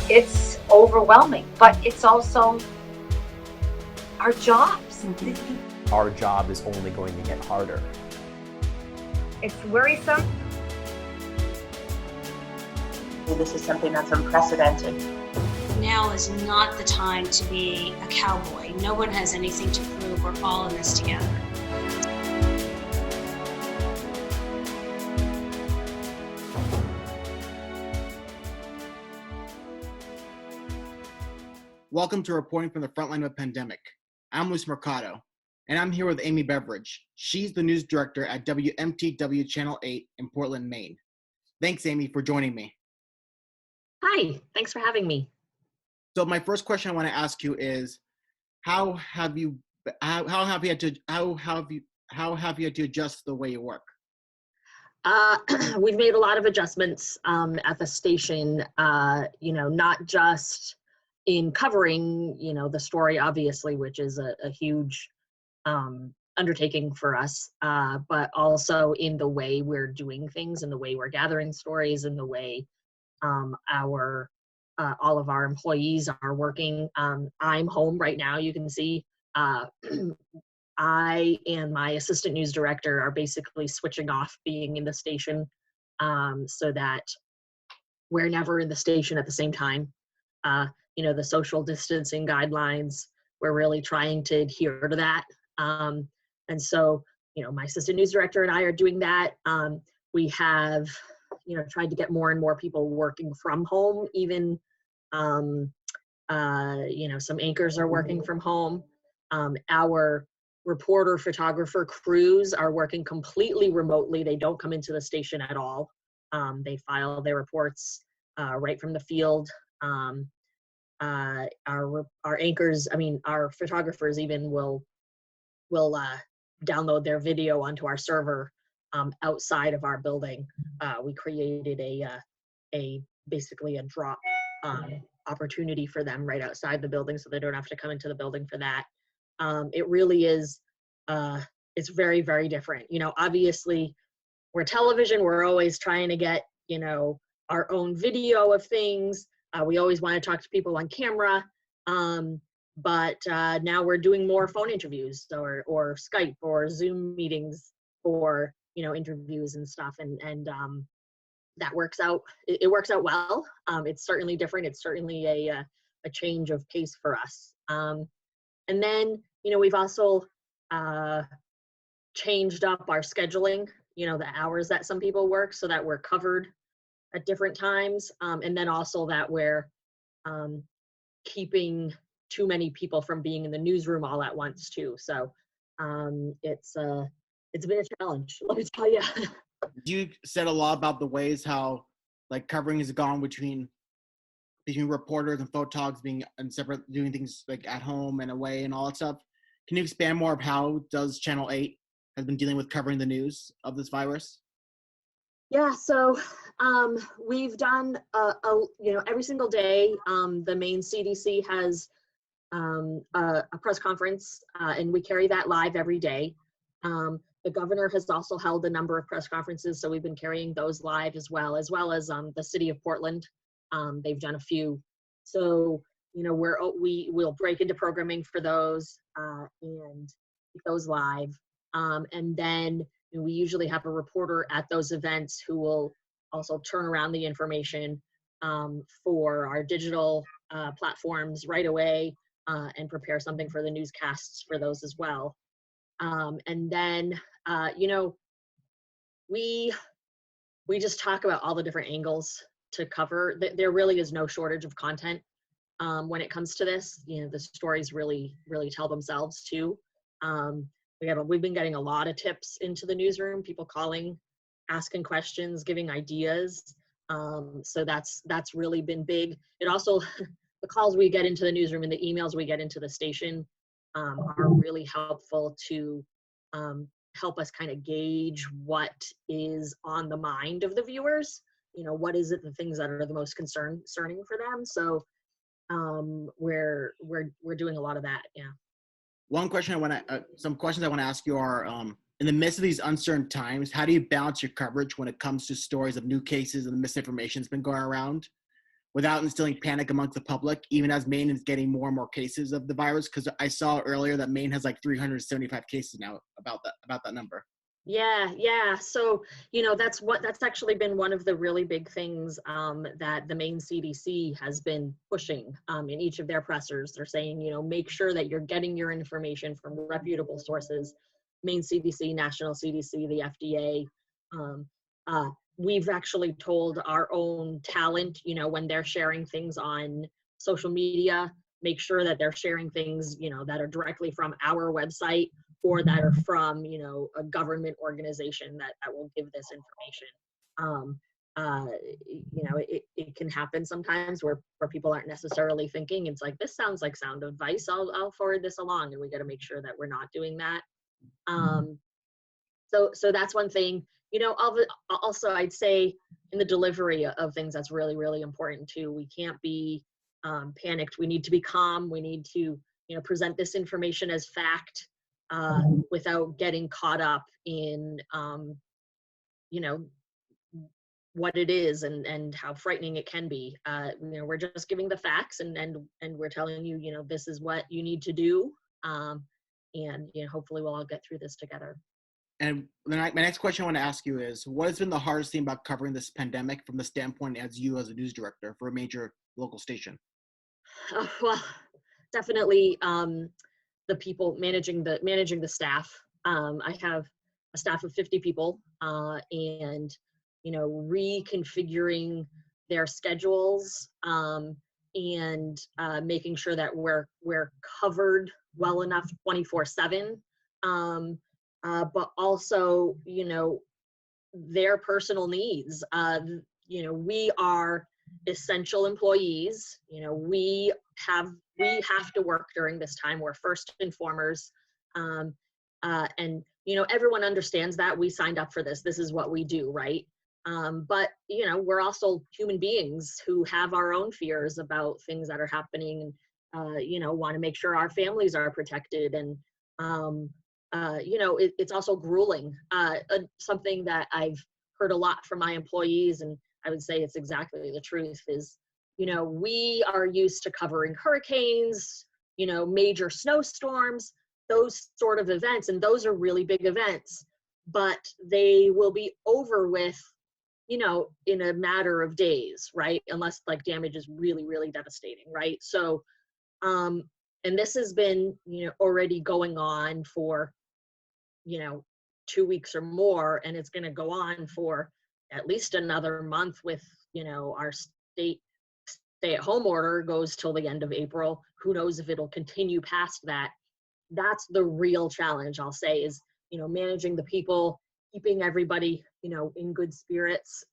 it's overwhelming, but it's also our jobs. Our job is only going to get harder. It's worrisome. This is something that's unprecedented. Now is not the time to be a cowboy. No one has anything to prove. We're all in this together. Welcome to Reporting from the Frontline of a Pandemic. I'm Mercado, and I'm here with Amy Beveridge. She's the news director at WMTW Channel 8 in Portland, Maine. Thanks, Amy, for joining me. Hi, thanks for having me. So my first question I want to ask you is, how have you had to adjust the way you work? We've made a lot of adjustments at the station, not just in covering, the story, obviously, which is a huge undertaking for us, but also in the way we're doing things, in the way we're gathering stories, in the way all of our employees are working. I'm home right now. You can see I and my assistant news director are basically switching off being in the station so that we're never in the station at the same time. The social distancing guidelines, we're really trying to adhere to that. And so, my assistant news director and I are doing that. We have, tried to get more and more people working from home. Even, some anchors are working from home. Our reporter, photographer crews are working completely remotely. They don't come into the station at all. They file their reports right from the field. Our anchors, our photographers even will download their video onto our server outside of our building. We created basically a drop opportunity for them right outside the building, so they don't have to come into the building for that. It really is, it's very, very different. Obviously we're television, we're always trying to get, our own video of things. We always want to talk to people on camera, but now we're doing more phone interviews or Skype or Zoom meetings for, interviews and stuff. And that works out. It works out well. It's certainly different. It's certainly a change of pace for us. And then, we've also changed up our scheduling, the hours that some people work so that we're covered at different times. And then also that we're keeping too many people from being in the newsroom all at once too. So it's been a challenge, let me tell you. You said a lot about the ways how covering has gone between reporters and photogs being and separate, doing things at home and away and all that stuff. Can you expand more of how does Channel 8 has been dealing with covering the news of this virus? Yeah, so we've done every single day. The Maine CDC has a press conference, and we carry that live every day. The governor has also held a number of press conferences, so we've been carrying those live as well as the city of Portland. They've done a few. So, we'll break into programming for those and keep those live. And then we usually have a reporter at those events who will also turn around the information for our digital platforms right away and prepare something for the newscasts for those as well. And then, we just talk about all the different angles to cover. There really is no shortage of content when it comes to this. The stories really, really tell themselves too. We've been getting a lot of tips into the newsroom, people calling, asking questions, giving ideas. So that's really been big. It also, the calls we get into the newsroom and the emails we get into the station are really helpful to help us kind of gauge what is on the mind of the viewers. What is it, the things that are the most concerning for them. So we're doing a lot of that. Yeah. Some questions I want to ask you are, in the midst of these uncertain times, how do you balance your coverage when it comes to stories of new cases and the misinformation that's been going around without instilling panic amongst the public, even as Maine is getting more and more cases of the virus? Because I saw earlier that Maine has like 375 cases now about that number. Yeah. So, that's actually been one of the really big things that the Maine CDC has been pushing in each of their pressers. They're saying, make sure that you're getting your information from reputable sources, Maine CDC, National CDC, the FDA. We've actually told our own talent, when they're sharing things on social media, make sure that they're sharing things, that are directly from our website or that are from, a government organization that will give this information. It can happen sometimes where people aren't necessarily thinking. It's like, this sounds like sound advice. I'll forward this along, and we got to make sure that we're not doing that. So that's one thing. Also, I'd say in the delivery of things, that's really, really important too. We can't be panicked. We need to be calm. We need to, present this information as fact without getting caught up in, what it is and how frightening it can be. We're just giving the facts and we're telling you, this is what you need to do. And hopefully we'll all get through this together. And my next question I want to ask you is, what has been the hardest thing about covering this pandemic from the standpoint as you as a news director for a major local station? Well, definitely the people managing the staff. I have a staff of 50 people, and reconfiguring their schedules and making sure that we're covered well enough 24/7. But also, their personal needs. We are essential employees. We have to work during this time. We're first and foremost. And, everyone understands that. We signed up for this. This is what we do, right? But, we're also human beings who have our own fears about things that are happening and, want to make sure our families are protected. And, it's also grueling. Something that I've heard a lot from my employees, and I would say it's exactly the truth, is, we are used to covering hurricanes, major snowstorms, those sort of events, and those are really big events, but they will be over with, in a matter of days, right? Unless like damage is really, really devastating, right? So, and this has been, already going on for, 2 weeks or more, and it's going to go on for at least another month with, our state stay-at-home order goes till the end of April. Who knows if it'll continue past that. That's the real challenge, I'll say, is, managing the people, keeping everybody, in good spirits,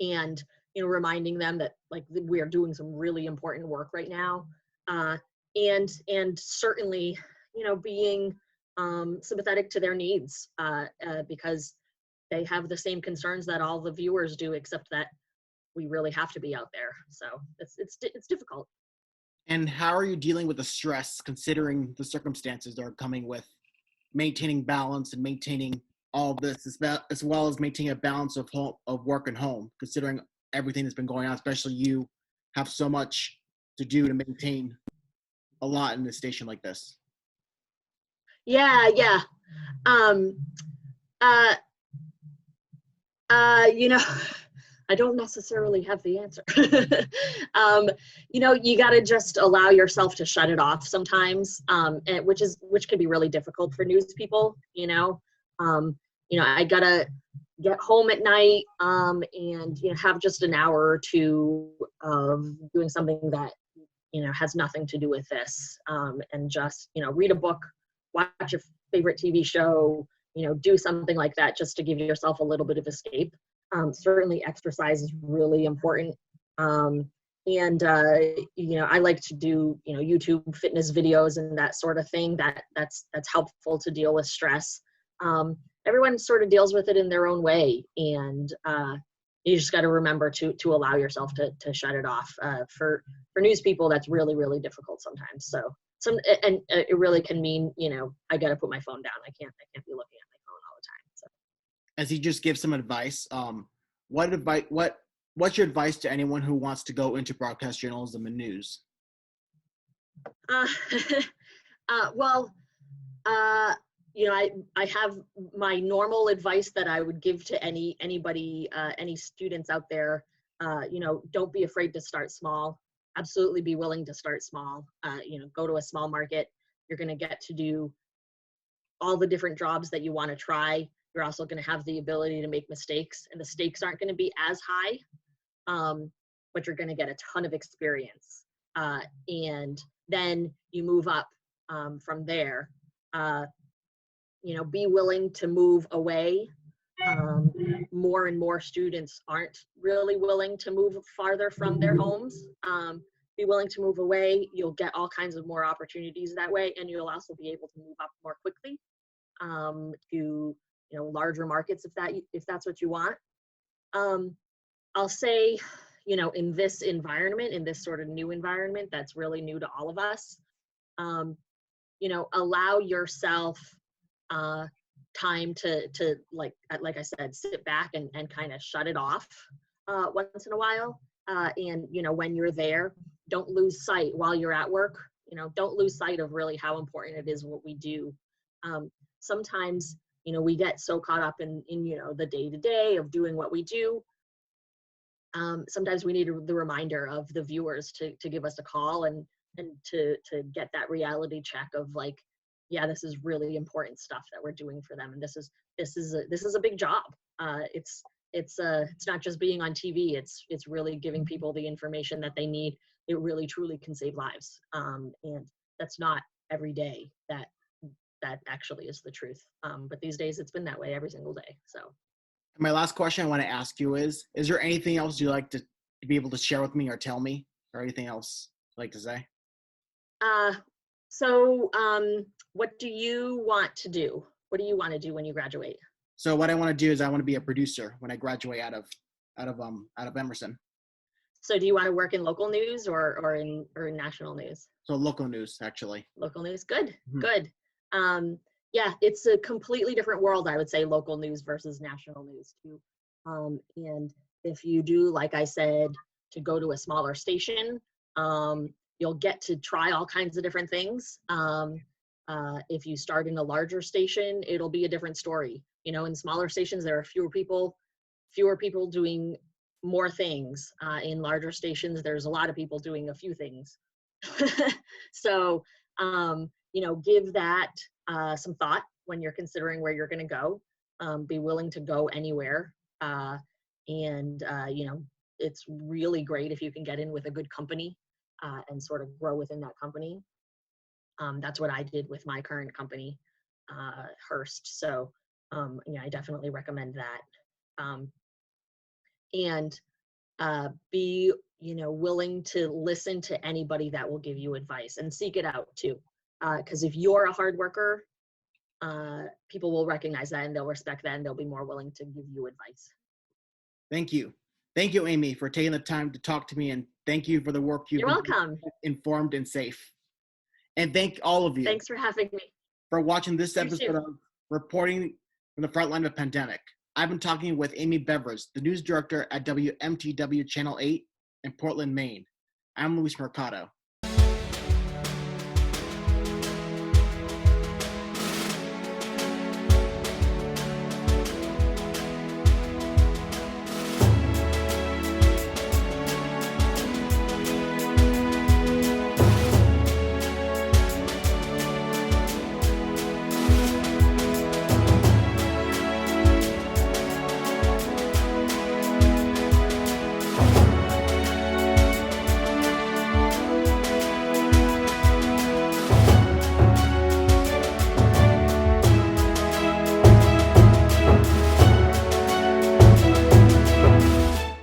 and, reminding them that like we are doing some really important work right now. And certainly, being sympathetic to their needs because they have the same concerns that all the viewers do, except that we really have to be out there. So it's difficult. And how are you dealing with the stress, considering the circumstances that are coming with maintaining balance and maintaining all of this, as well as maintaining a balance of work and home, considering everything that's been going on, especially you have so much to do to maintain a lot in a station like this? Yeah. I don't necessarily have the answer. You got to just allow yourself to shut it off sometimes, and which can be really difficult for news people. I gotta get home at night and have just an hour or two of doing something that has nothing to do with this, and just read a book, watch your favorite TV show, do something like that just to give yourself a little bit of escape. Certainly exercise is really important. And I like to do, YouTube fitness videos and that sort of thing. That's helpful to deal with stress. Everyone sort of deals with it in their own way. And you just got to remember to allow yourself to shut it off. For news people, that's really, really difficult sometimes. So it really can mean, I got to put my phone down. I can't be looking at my phone all the time. So. As he just gives some advice, what what's your advice to anyone who wants to go into broadcast journalism and news? Uh, well, you know, I have my normal advice that I would give to anybody, any students out there. You know, don't be afraid to start small. Absolutely be willing to start small. You know, go to a small market. You're going to get to do all the different jobs that you want to try. You're also going to have the ability to make mistakes, and the stakes aren't going to be as high, but you're going to get a ton of experience. And then you move up from there. You know, be willing to move away. More and more students aren't really willing to move farther from their homes. Be willing to move away. You'll get all kinds of more opportunities that way, and you'll also be able to move up more quickly to, you know, larger markets if that's what you want. I'll say, you know, in this environment, in this sort of new environment that's really new to all of us, you know, allow yourself time to like I said, sit back and kind of shut it off once in a while. And, you know, when you're there, don't lose sight while you're at work. You know, don't lose sight of really how important it is what we do. Sometimes, you know, we get so caught up in you know, the day-to-day of doing what we do. Sometimes we need the reminder of the viewers to give us a call and to get that reality check of like, yeah, this is really important stuff that we're doing for them, and this is a big job. It's not just being on TV. It's really giving people the information that they need. It really truly can save lives, and that's not every day that actually is the truth. But these days it's been that way every single day. So. My last question I want to ask you is there anything else you'd like to be able to share with me or tell me, or anything else you'd like to say? So what do you want to do? What do you want to do when you graduate? So what I want to do is I want to be a producer when I graduate out of Emerson. So do you want to work in local news or in national news? So local news, actually. Local news, good, Mm-hmm. Good. Yeah, it's a completely different world, I would say, local news versus national news too. And if you do, like I said, to go to a smaller station, you'll get to try all kinds of different things. If you start in a larger station, it'll be a different story. You know, in smaller stations, there are fewer people doing more things. In larger stations, there's a lot of people doing a few things. So, you know, give that some thought when you're considering where you're going to go. Be willing to go anywhere. And, you know, it's really great if you can get in with a good company and sort of grow within that company. That's what I did with my current company, Hearst. So, yeah, I definitely recommend that. And be, you know, willing to listen to anybody that will give you advice and seek it out too. Because if you're a hard worker, people will recognize that and they'll respect that and they'll be more willing to give you advice. Thank you. Thank you, Amy, for taking the time to talk to me, and thank you for the work you've You're been welcome. doing, informed and safe. And thank all of you Thanks for having me. for watching this You episode too. of Reporting from the Frontline of the Pandemic. I've been talking with Amy Beveridge, the news director at WMTW Channel 8 in Portland, Maine. I'm Luis Mercado.